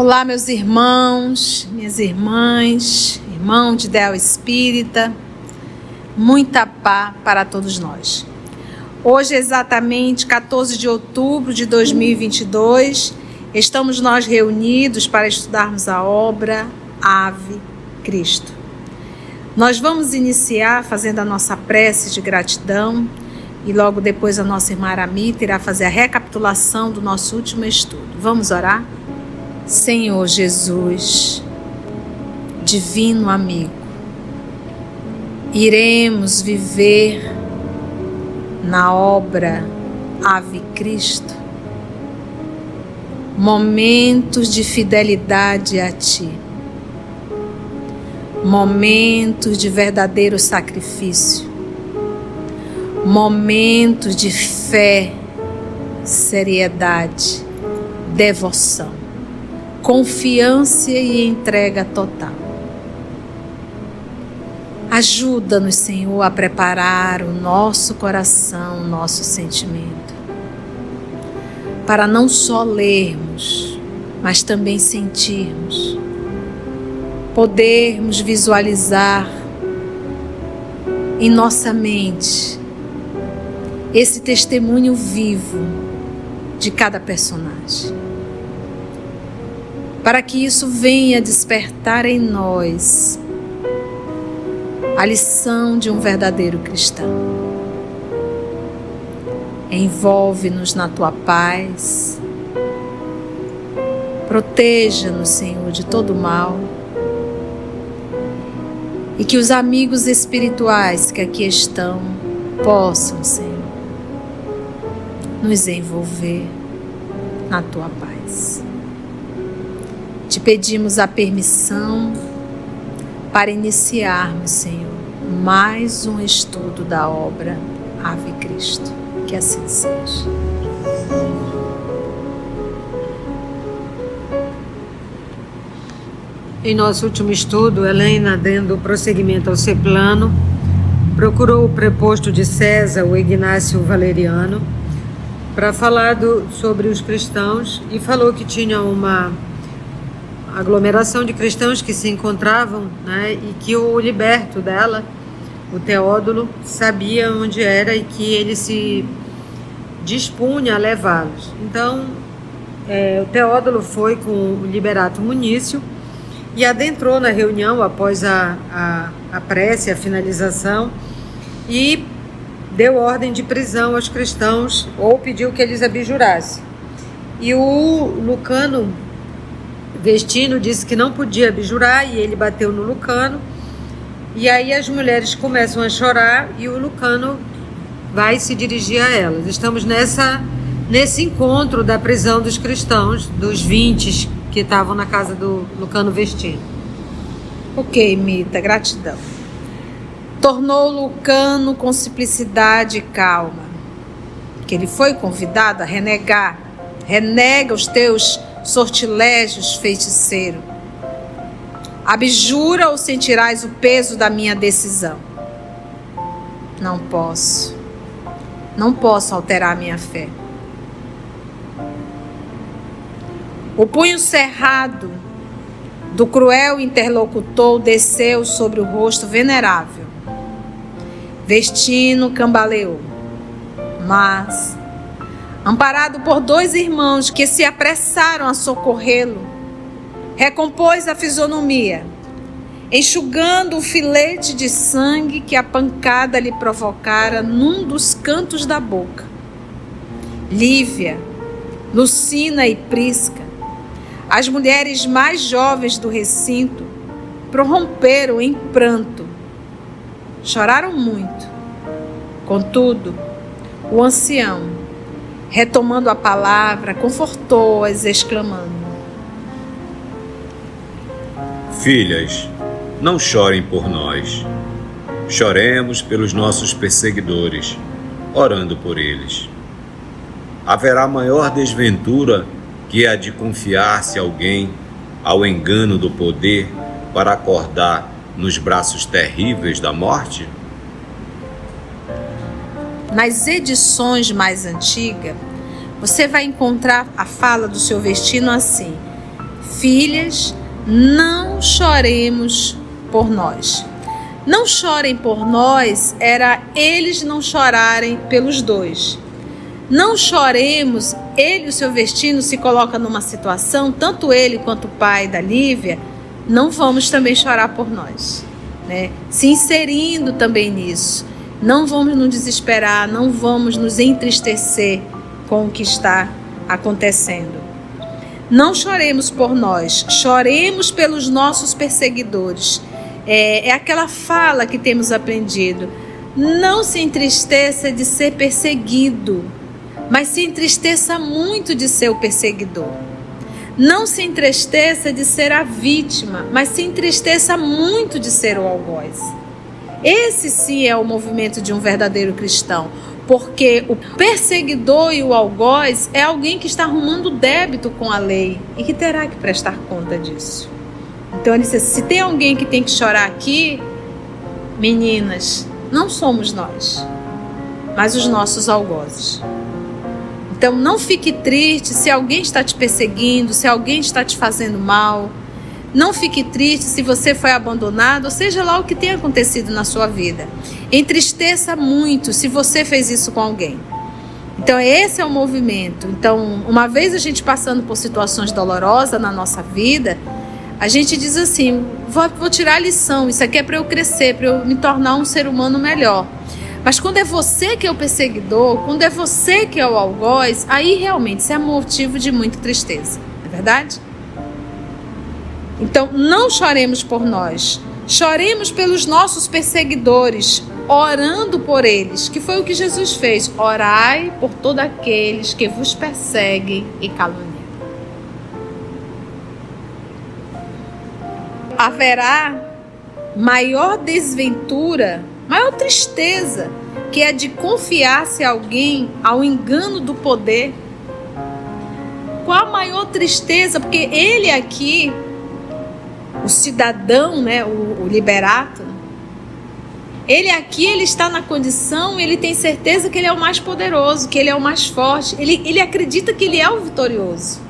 Olá, meus irmãos, minhas irmãs, irmão de Ideal Espírita, muita paz para todos nós. Hoje, exatamente 14 de outubro de 2022, estamos nós reunidos para estudarmos a obra Ave Cristo. Nós vamos iniciar fazendo a nossa prece de gratidão e logo depois a nossa irmã Aramita irá fazer a recapitulação do nosso último estudo. Vamos orar? Senhor Jesus, divino amigo, iremos viver na obra Ave Cristo momentos de fidelidade a Ti, momentos de verdadeiro sacrifício, momentos de fé, seriedade, devoção, confiança e entrega total. Ajuda-nos, Senhor, a preparar o nosso coração, o nosso sentimento, para não só lermos, mas também sentirmos, podermos visualizar em nossa mente esse testemunho vivo de cada personagem, para que isso venha despertar em nós a lição de um verdadeiro cristão. Envolve-nos na Tua paz, proteja-nos, Senhor, de todo mal, e que os amigos espirituais que aqui estão possam, Senhor, nos envolver na Tua paz. Te pedimos a permissão para iniciarmos, Senhor, mais um estudo da obra Ave Cristo. Que assim seja. Em nosso último estudo, Helena, dando prosseguimento ao seu plano, procurou o preposto de César, o Ignácio Valeriano, para falar sobre os cristãos, e falou que tinha uma aglomeração de cristãos que se encontravam, né, e que o liberto dela, o Teódulo, sabia onde era e que ele se dispunha a levá-los. Então, o Teódulo foi com o Liberato Munício e adentrou na reunião após a prece, a finalização, e deu ordem de prisão aos cristãos, ou pediu que eles abjurassem. E o Lucano Vestino disse que não podia abjurar, e ele bateu no Lucano, e aí as mulheres começam a chorar e o Lucano vai se dirigir a elas. Estamos nesse encontro da prisão dos cristãos, dos 20 que estavam na casa do Lucano Vestino. Ok, Mita, gratidão. Tornou Lucano com simplicidade e calma, que ele foi convidado a renegar. Renega os teus sortilégios, feiticeiro. Abjura ou sentirás o peso da minha decisão? Não posso alterar minha fé. O punho cerrado do cruel interlocutor desceu sobre o rosto venerável. Vestino cambaleou, mas, amparado por 2 irmãos que se apressaram a socorrê-lo, recompôs a fisionomia, enxugando o filete de sangue que a pancada lhe provocara num dos cantos da boca. Lívia, Lucina e Prisca, as mulheres mais jovens do recinto, prorromperam em pranto. Choraram muito. Contudo, o ancião, retomando a palavra, confortou-as, exclamando: Filhas, não chorem por nós. Choremos pelos nossos perseguidores, orando por eles. Haverá maior desventura que a de confiar-se alguém ao engano do poder para acordar nos braços terríveis da morte? Nas edições mais antigas, você vai encontrar a fala do seu Vestino assim: Filhas, não choremos por nós. Não chorem por nós era eles não chorarem pelos dois. Não choremos, ele e o seu Vestino se coloca numa situação, tanto ele quanto o pai da Lívia, não vamos também chorar por nós, né? Se inserindo também nisso. Não vamos nos desesperar, não vamos nos entristecer com o que está acontecendo. Não choremos por nós, choremos pelos nossos perseguidores. É aquela fala que temos aprendido. Não se entristeça de ser perseguido, mas se entristeça muito de ser o perseguidor. Não se entristeça de ser a vítima, mas se entristeça muito de ser o algoz. Esse sim é o movimento de um verdadeiro cristão, porque o perseguidor e o algoz é alguém que está arrumando débito com a lei e que terá que prestar conta disso. Então ele disse, se tem alguém que tem que chorar aqui, meninas, não somos nós, mas os nossos algozes. Então não fique triste se alguém está te perseguindo, se alguém está te fazendo mal. Não fique triste se você foi abandonado, ou seja lá o que tenha acontecido na sua vida. Entristeça muito se você fez isso com alguém. Então esse é o movimento. Então, uma vez a gente passando por situações dolorosas na nossa vida, a gente diz assim, vou tirar a lição, isso aqui é para eu crescer, para eu me tornar um ser humano melhor. Mas quando é você que é o perseguidor, quando é você que é o algoz, aí realmente isso é motivo de muita tristeza, não é verdade? Então, não choremos por nós, choremos pelos nossos perseguidores, orando por eles, que foi o que Jesus fez. Orai por todos aqueles que vos perseguem e caluniam. Haverá maior desventura, maior tristeza, que é de confiar-se alguém ao engano do poder. Qual a maior tristeza? Porque ele aqui, o cidadão, né, o liberato, ele aqui, ele está na condição, ele tem certeza que ele é o mais poderoso, que ele é o mais forte, ele acredita que ele é o vitorioso.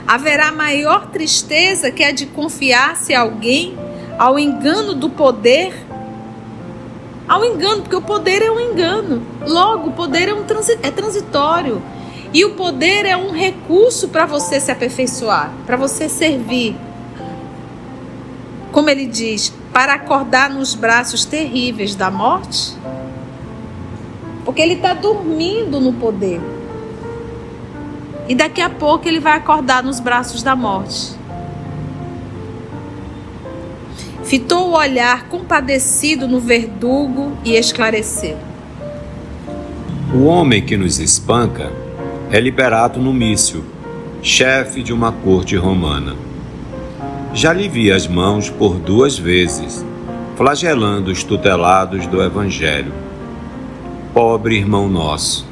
Haverá maior tristeza que a de confiar-se a alguém ao engano do poder, ao engano, porque o poder é um engano, logo o poder é transitório, e o poder é um recurso para você se aperfeiçoar, para você servir. Como ele diz, para acordar nos braços terríveis da morte, porque ele está dormindo no poder. E daqui a pouco ele vai acordar nos braços da morte. Fitou o olhar compadecido no verdugo e esclareceu. O homem que nos espanca é Liberato Numício, chefe de uma corte romana. Já lhe vi as mãos por 2 vezes, flagelando os tutelados do Evangelho. Pobre irmão nosso,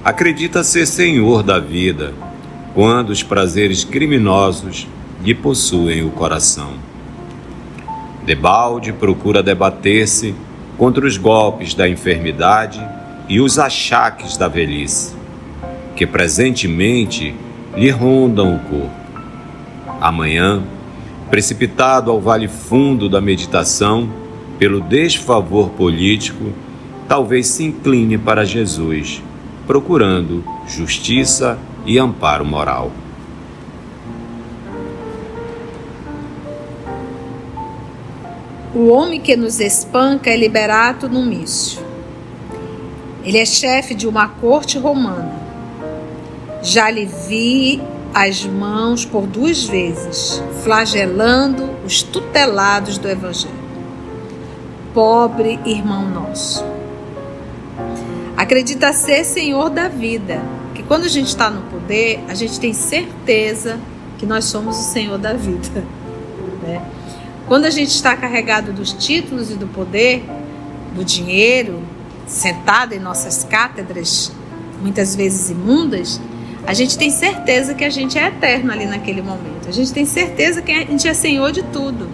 acredita ser senhor da vida, quando os prazeres criminosos lhe possuem o coração. Debalde procura debater-se contra os golpes da enfermidade e os achaques da velhice, que presentemente lhe rondam o corpo. Amanhã, precipitado ao vale fundo da meditação, pelo desfavor político, talvez se incline para Jesus, procurando justiça e amparo moral. O homem que nos espanca é Liberato Numício. Ele é chefe de uma corte romana. Já lhe vi as mãos por 2 vezes, flagelando os tutelados do Evangelho. Pobre irmão nosso. Acredita ser senhor da vida, que quando a gente está no poder, a gente tem certeza que nós somos o senhor da vida, né? Quando a gente está carregado dos títulos e do poder, do dinheiro, sentado em nossas cátedras, muitas vezes imundas, a gente tem certeza que a gente é eterno ali naquele momento. A gente tem certeza que a gente é senhor de tudo.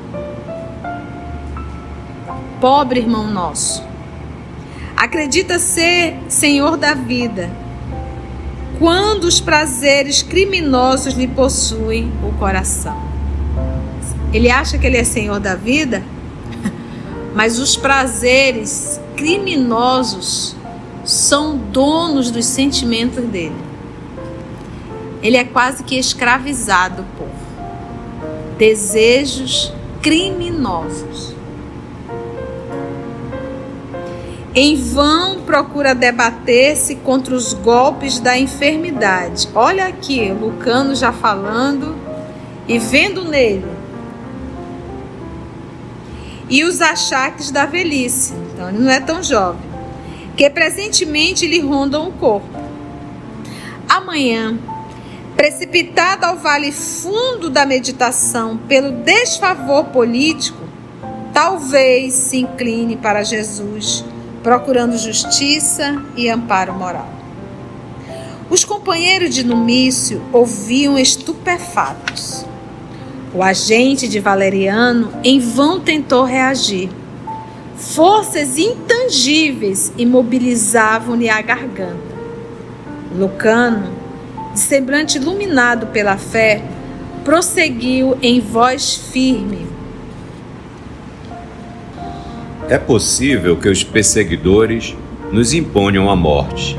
Pobre irmão nosso. Acredita ser senhor da vida, quando os prazeres criminosos lhe possuem o coração. Ele acha que ele é senhor da vida, mas os prazeres criminosos são donos dos sentimentos dele. Ele é quase que escravizado por desejos criminosos. Em vão procura debater-se contra os golpes da enfermidade. Olha aqui, Lucano já falando e vendo nele. E os achaques da velhice. Então ele não é tão jovem. Que presentemente lhe rondam o corpo. Amanhã, precipitado ao vale fundo da meditação pelo desfavor político, talvez se incline para Jesus, procurando justiça e amparo moral. Os companheiros de Numício ouviam estupefatos. O agente de Valeriano em vão tentou reagir. Forças intangíveis imobilizavam-lhe a garganta. Lucano, de semblante iluminado pela fé, prosseguiu em voz firme. É possível que os perseguidores nos imponham a morte.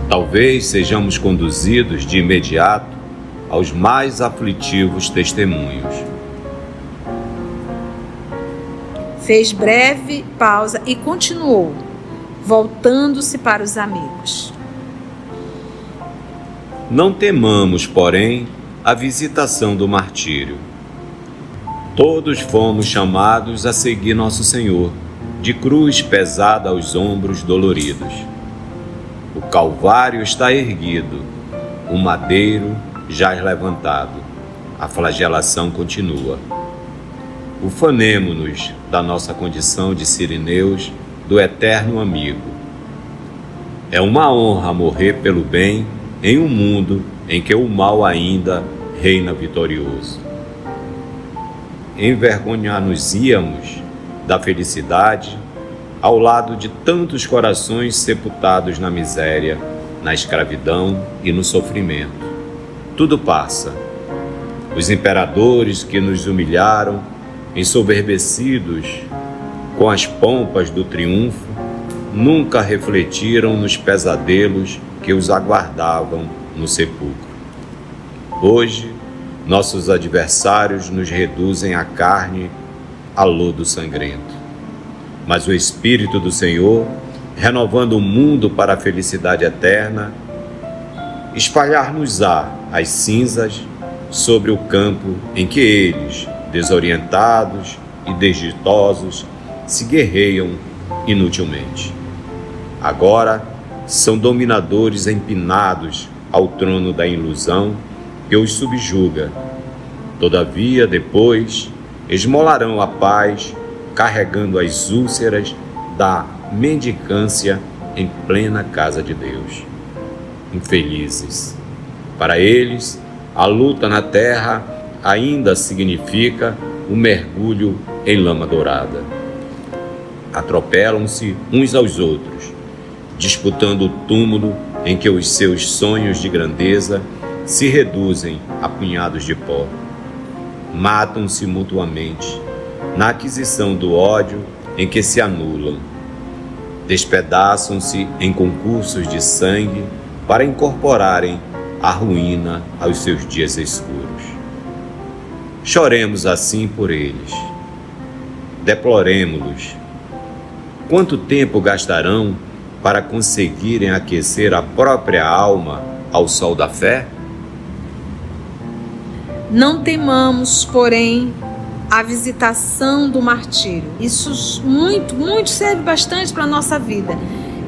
Talvez sejamos conduzidos de imediato aos mais aflitivos testemunhos. Fez breve pausa e continuou, voltando-se para os amigos. Não temamos, porém, a visitação do martírio. Todos fomos chamados a seguir nosso Senhor, de cruz pesada aos ombros doloridos. O Calvário está erguido, o madeiro jaz levantado, a flagelação continua. Ufanemo-nos da nossa condição de sirineus do eterno amigo. É uma honra morrer pelo bem em um mundo em que o mal ainda reina vitorioso. Envergonhar-nos-íamos da felicidade ao lado de tantos corações sepultados na miséria, na escravidão e no sofrimento. Tudo passa. Os imperadores que nos humilharam, ensoberbecidos com as pompas do triunfo, nunca refletiram nos pesadelos que os aguardavam no sepulcro. Hoje, nossos adversários nos reduzem a carne a lodo sangrento. Mas o Espírito do Senhor, renovando o mundo para a felicidade eterna, espalhar-nos-á as cinzas sobre o campo em que eles, desorientados e desditosos, se guerreiam inutilmente. Agora são dominadores empinados ao trono da ilusão que os subjuga. Todavia, depois, esmolarão a paz, carregando as úlceras da mendicância em plena casa de Deus. Infelizes. Para eles, a luta na terra ainda significa o mergulho em lama dourada. Atropelam-se uns aos outros, disputando o túmulo em que os seus sonhos de grandeza se reduzem a punhados de pó. Matam-se mutuamente na aquisição do ódio em que se anulam. Despedaçam-se em concursos de sangue para incorporarem a ruína aos seus dias escuros. Choremos assim por eles. Deploremo-los. Quanto tempo gastarão para conseguirem aquecer a própria alma ao sol da fé? Não temamos, porém, a visitação do martírio. Isso muito serve bastante para a nossa vida.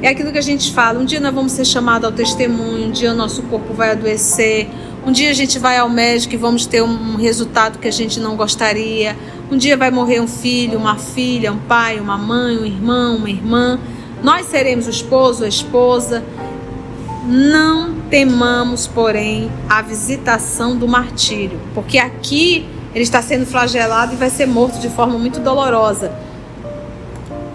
É aquilo que a gente fala, um dia nós vamos ser chamados ao testemunho, um dia o nosso corpo vai adoecer, um dia a gente vai ao médico e vamos ter um resultado que a gente não gostaria, um dia vai morrer um filho, uma filha, um pai, uma mãe, um irmão, uma irmã. Nós seremos o esposo, a esposa. Não temamos, porém, a visitação do martírio, porque aqui ele está sendo flagelado e vai ser morto de forma muito dolorosa.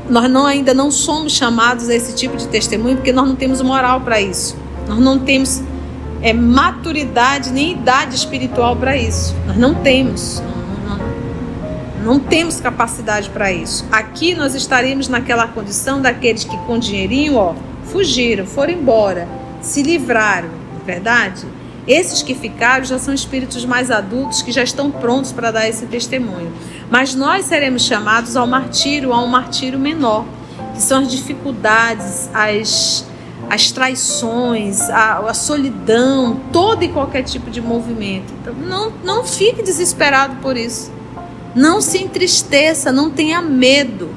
Nós ainda não somos chamados a esse tipo de testemunho, porque nós não temos moral para isso. Nós não temos maturidade nem idade espiritual para isso. Nós não temos. Não temos capacidade para isso. Aqui nós estaríamos naquela condição daqueles que com dinheirinho, fugiram, foram embora, se livraram, não é verdade? Esses que ficaram já são espíritos mais adultos que já estão prontos para dar esse testemunho. Mas nós seremos chamados a um martírio menor, que são as dificuldades, as traições, a solidão, todo e qualquer tipo de movimento. Então, não fique desesperado por isso. Não se entristeça, não tenha medo.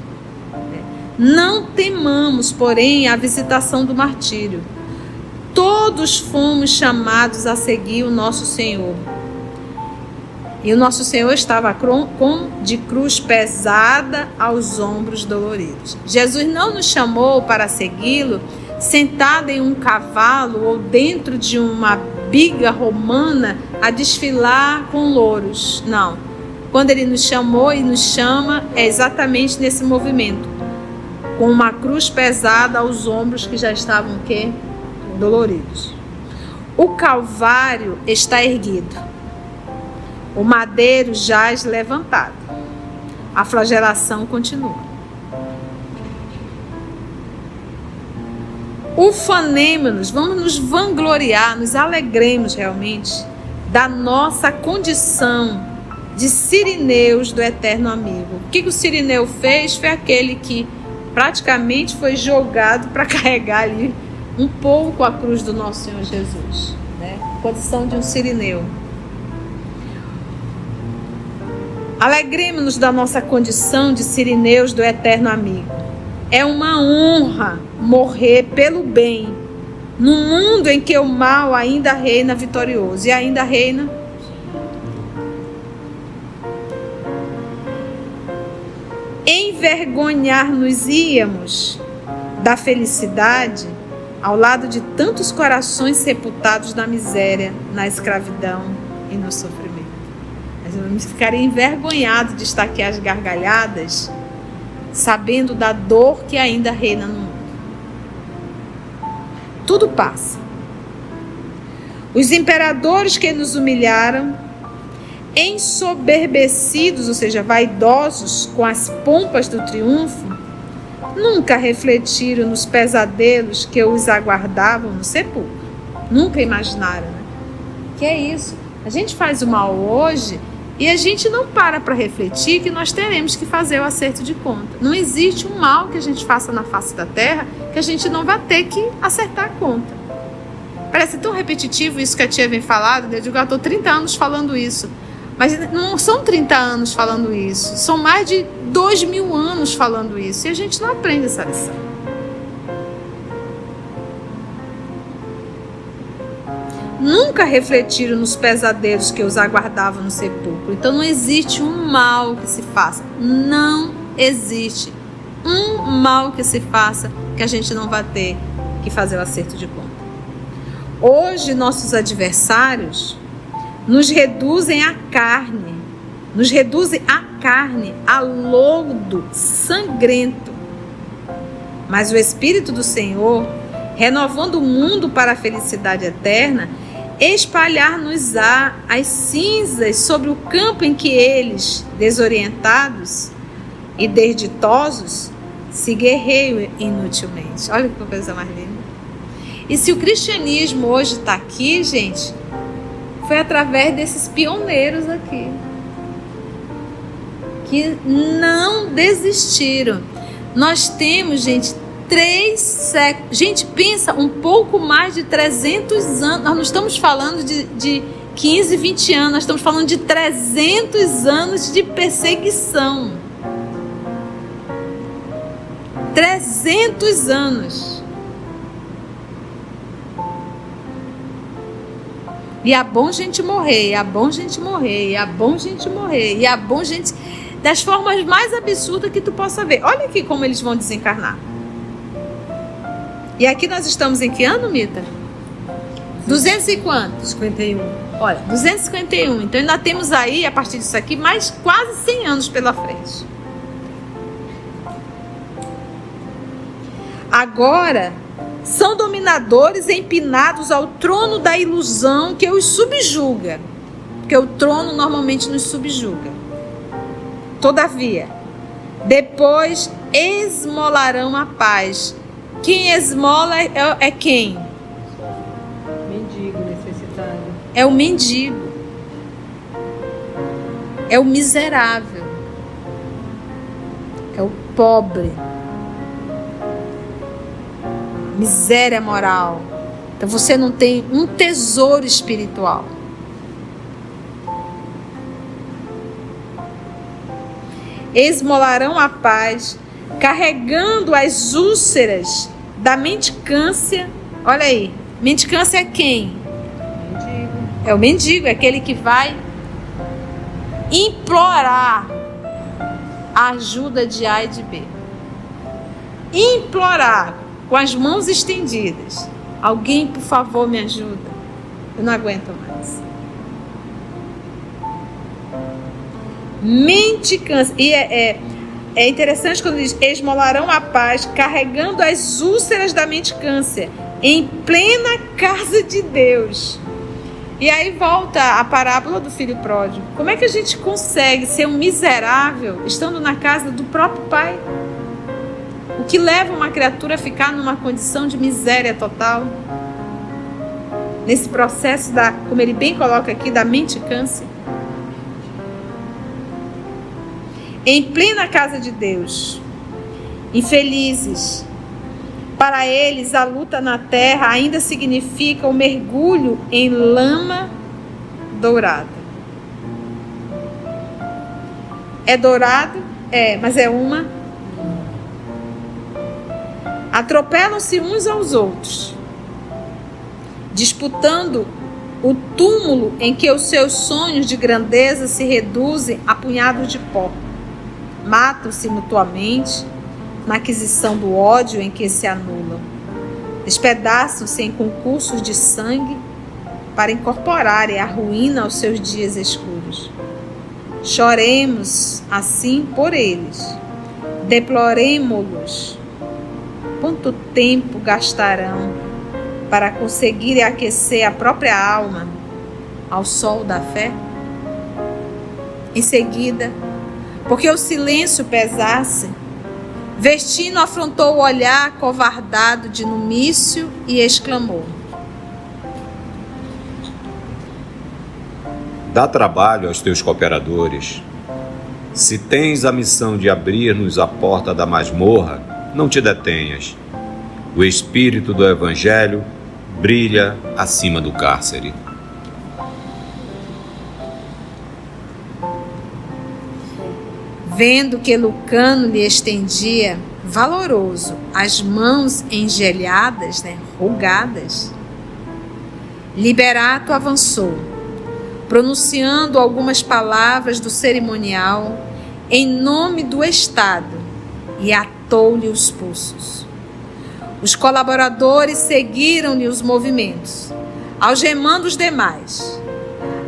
Não temamos, porém, a visitação do martírio. Todos fomos chamados a seguir o nosso Senhor. E o nosso Senhor estava de cruz pesada aos ombros doloridos. Jesus não nos chamou para segui-lo sentado em um cavalo ou dentro de uma biga romana a desfilar com louros. Não. Quando ele nos chamou e nos chama, é exatamente nesse movimento, com uma cruz pesada aos ombros que já estavam doloridos. O Calvário está erguido, o madeiro jaz levantado, a flagelação continua. Ufanemo-nos, vamos nos vangloriar, nos alegremos realmente da nossa condição de sirineus do eterno amigo. O que o sirineu fez foi aquele que praticamente foi jogado para carregar ali um pouco a cruz do nosso Senhor Jesus, né? Condição de um sirineu. Alegremos-nos da nossa condição de sirineus do eterno amigo. É uma honra morrer pelo bem num mundo em que o mal ainda reina vitorioso. E ainda reina. Envergonhar-nos-íamos da felicidade ao lado de tantos corações sepultados na miséria, na escravidão e no sofrimento. Mas eu ficaria envergonhado de estar aqui às gargalhadas, sabendo da dor que ainda reina no mundo. Tudo passa. Os imperadores que nos humilharam, ensoberbecidos, ou seja, vaidosos com as pompas do triunfo, nunca refletiram nos pesadelos que os aguardavam no sepulcro. Nunca imaginaram, né? Que é isso? A gente faz o mal hoje e a gente não para refletir que nós teremos que fazer o acerto de conta. Não existe um mal que a gente faça na face da terra que a gente não vai ter que acertar a conta. Parece tão repetitivo isso que a tia vem falando. Eu digo, eu estou 30 anos falando isso. Mas não são 30 anos falando isso, são mais de 2.000 anos falando isso, e a gente não aprende essa lição. Nunca refletiram nos pesadelos que os aguardavam no sepulcro. Então não existe um mal que se faça, não existe um mal que se faça que a gente não vai ter que fazer o acerto de conta. Hoje nossos adversários nos reduzem a carne, a lodo sangrento. Mas o Espírito do Senhor, renovando o mundo para a felicidade eterna, espalhar-nos-á as cinzas sobre o campo em que eles, desorientados e desditosos, se guerreiam inutilmente. Olha que coisa mais linda. E se o cristianismo hoje está aqui, gente, foi através desses pioneiros aqui, que não desistiram. Nós temos, gente, 3 séculos. Gente, pensa, um pouco mais de 300 anos. Nós não estamos falando de 15, 20 anos. Nós estamos falando de 300 anos de perseguição. 300 anos. E é bom gente morrer, é bom gente morrer, é bom gente morrer, e é bom gente... Das formas mais absurdas que tu possa ver. Olha aqui como eles vão desencarnar. E aqui nós estamos em que ano, Mita? 200 e quanto? 51. Olha, 251. Então ainda temos aí, a partir disso aqui, mais quase 100 anos pela frente. Agora são dominadores empinados ao trono da ilusão que os subjuga, porque o trono normalmente nos subjuga. Todavia, depois esmolarão a paz. Quem esmola é quem? Mendigo, necessitado. É o mendigo. É o miserável. É o pobre. Miséria moral. Então você não tem um tesouro espiritual. Esmolarão a paz, carregando as úlceras da mendicância. Olha aí, mendicância é quem? Mendigo. É o mendigo, é aquele que vai implorar a ajuda de A e de B. Implorar com as mãos estendidas. Alguém, por favor, me ajuda. Eu não aguento mais. Mendicância. E é interessante quando diz: esmolarão a paz, carregando as úlceras da mendicância, em plena casa de Deus. E aí volta a parábola do filho pródigo. Como é que a gente consegue ser um miserável estando na casa do próprio pai? O que leva uma criatura a ficar numa condição de miséria total? Nesse processo como ele bem coloca aqui, da mendicância. Em plena casa de Deus. Infelizes. Para eles, a luta na terra ainda significa o mergulho em lama dourada. É dourado? É, mas é uma. Atropelam-se uns aos outros, disputando o túmulo em que os seus sonhos de grandeza se reduzem a punhados de pó. Matam-se mutuamente na aquisição do ódio em que se anulam. Despedaçam-se em concursos de sangue para incorporarem a ruína aos seus dias escuros. Choremos assim por eles, deploremo-los. Quanto tempo gastarão para conseguirem aquecer a própria alma ao sol da fé? Em seguida, porque o silêncio pesasse, Vestino afrontou o olhar covardado de Numício e exclamou: Dá trabalho aos teus cooperadores. Se tens a missão de abrir-nos a porta da masmorra, não te detenhas. O espírito do Evangelho brilha acima do cárcere. Vendo que Lucano lhe estendia, valoroso, as mãos engelhadas, rugadas, Liberato avançou, pronunciando algumas palavras do cerimonial em nome do Estado, e atou-lhe os pulsos. Os colaboradores seguiram-lhe os movimentos, algemando os demais.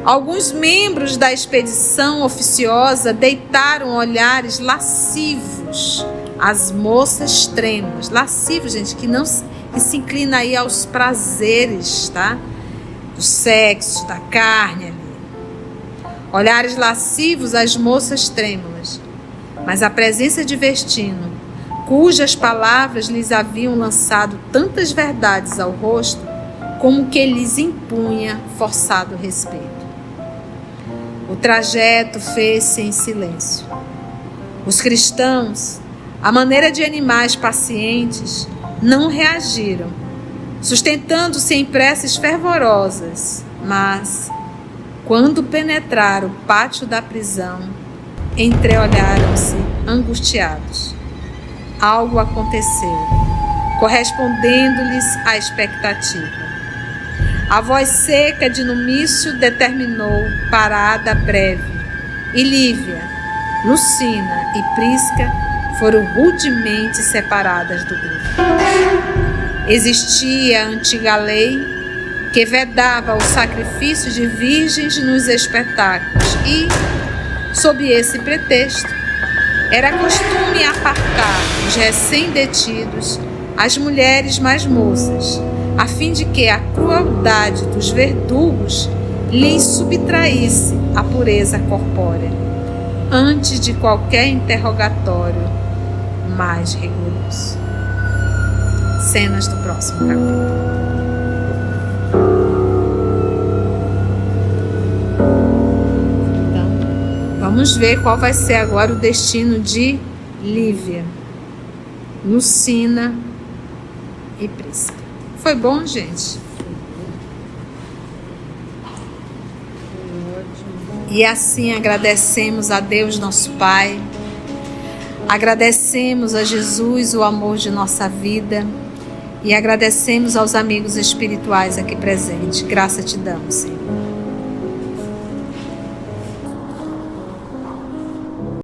Alguns membros da expedição oficiosa deitaram olhares lascivos às moças trêmulas. Lascivos, gente, que se inclina aí aos prazeres, tá? Do sexo, da carne ali. Olhares lascivos às moças trêmulas. Mas a presença de Vestino, cujas palavras lhes haviam lançado tantas verdades ao rosto, como que lhes impunha forçado respeito. O trajeto fez-se em silêncio. Os cristãos, à maneira de animais pacientes, não reagiram, sustentando-se em preces fervorosas, mas, quando penetraram o pátio da prisão, entreolharam-se angustiados. Algo aconteceu, correspondendo-lhes à expectativa. A voz seca de Numício determinou parada breve, e Lívia, Lucina e Prisca foram rudemente separadas do grupo. Existia a antiga lei que vedava o sacrifício de virgens nos espetáculos e, sob esse pretexto, era costume apartar os recém-detidos as mulheres mais moças, a fim de que a crueldade dos verdugos lhes subtraísse a pureza corpórea, antes de qualquer interrogatório mais rigoroso. Cenas do próximo capítulo. Então, vamos ver qual vai ser agora o destino de Lívia, Lucina e Prisca. Foi bom, gente? E assim agradecemos a Deus, nosso Pai. Agradecemos a Jesus, o amor de nossa vida. E agradecemos aos amigos espirituais aqui presentes. Graça te damos, Senhor.